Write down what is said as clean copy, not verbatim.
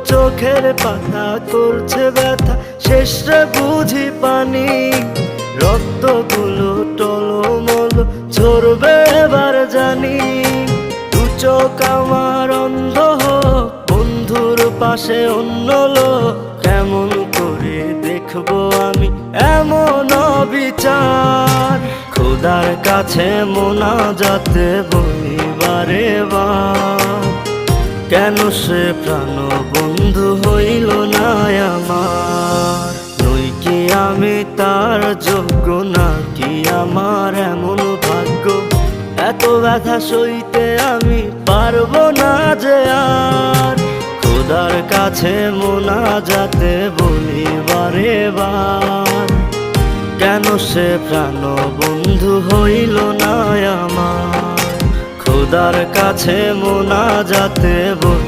চোখের পাতা করছে ব্যথা, শেষে বুঝি পানি। রক্তগুলো টলমল ঝরবে এবার জানি। দু চোখ আমার অন্ধ হোক, বন্ধুর পাশে অন্য লোক, কেমন করে দেখবো আমি এমন অবিচার। খোদার কাছে মোনাজাতে বলি বারে বার, কেন সে প্রাণ বন্ধু হইল না আমার। নই কি আমি তার যোগ্য, নাকি আমার এমন ভাগ্য, এত ব্যথা সইতে আমি পারবো না যে আর। খোদার কাছে মোনাজাতে বলি বারে বার, কেন সে প্রাণ বন্ধু হইল না আমার। খোদার কাছে মোনাজাতে বলি